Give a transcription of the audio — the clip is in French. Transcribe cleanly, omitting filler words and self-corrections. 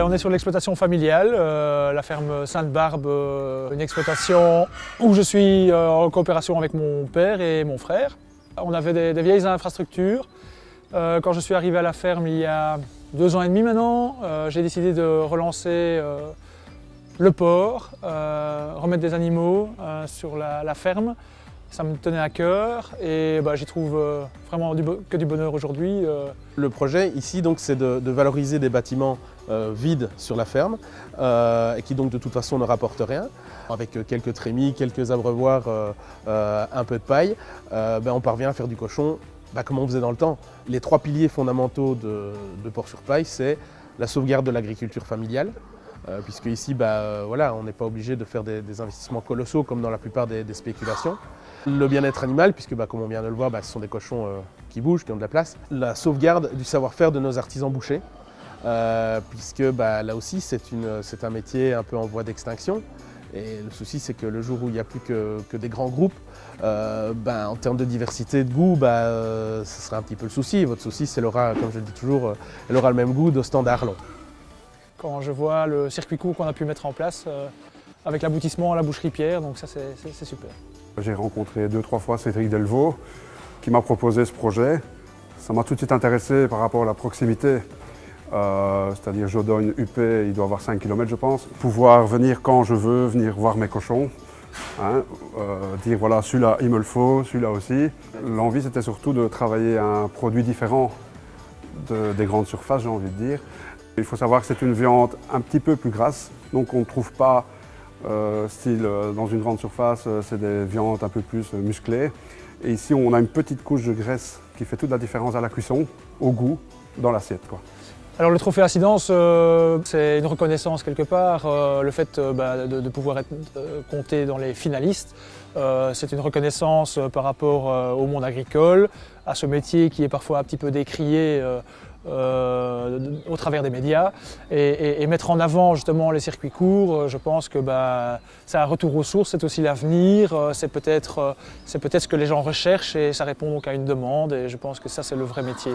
On est sur l'exploitation familiale, la ferme Sainte-Barbe, une exploitation où je suis en coopération avec mon père et mon frère. On avait des vieilles infrastructures. Quand je suis arrivé à la ferme il y a 2 ans et demi maintenant, j'ai décidé de relancer le port, remettre des animaux sur la ferme. Ça me tenait à cœur et j'y trouve vraiment que du bonheur aujourd'hui. Le projet ici, donc, c'est de valoriser des bâtiments vides sur la ferme et qui donc de toute façon ne rapportent rien. Avec quelques trémies, quelques abreuvoirs, un peu de paille, on parvient à faire du cochon comme on faisait dans le temps. Les 3 piliers fondamentaux de Port-sur-Paille, c'est la sauvegarde de l'agriculture familiale, puisque ici, voilà, on n'est pas obligé de faire des investissements colossaux comme dans la plupart des spéculations. Le bien-être animal, puisque comme on vient de le voir, ce sont des cochons qui bougent, qui ont de la place. La sauvegarde du savoir-faire de nos artisans bouchers, puisque là aussi c'est un métier un peu en voie d'extinction. Et le souci, c'est que le jour où il n'y a plus que des grands groupes, en termes de diversité de goût, ce serait un petit peu le souci. Votre souci, c'est comme je le dis toujours, elle aura le même goût d'Ostende à Arlon. Quand je vois le circuit court qu'on a pu mettre en place avec l'aboutissement à la boucherie Pierre, donc ça c'est super. J'ai rencontré 2-3 fois Cédric Delvaux qui m'a proposé ce projet. Ça m'a tout de suite intéressé par rapport à la proximité. C'est-à-dire Jodogne, Huppé, il doit avoir 5 km je pense. Pouvoir venir quand je veux, venir voir mes cochons. Dire voilà, celui-là il me le faut, celui-là aussi. L'envie c'était surtout de travailler un produit différent des grandes surfaces, j'ai envie de dire. Il faut savoir que c'est une viande un petit peu plus grasse, donc on ne trouve pas dans une grande surface, c'est des viandes un peu plus musclées. Et ici on a une petite couche de graisse qui fait toute la différence à la cuisson, au goût, dans l'assiette. Alors le trophée Incidence, c'est une reconnaissance quelque part, le fait de pouvoir être compté dans les finalistes. C'est une reconnaissance par rapport au monde agricole, à ce métier qui est parfois un petit peu décrié au travers des médias et mettre en avant justement les circuits courts, je pense que c'est un retour aux sources, c'est aussi l'avenir, c'est peut-être ce que les gens recherchent et ça répond donc à une demande et je pense que ça c'est le vrai métier.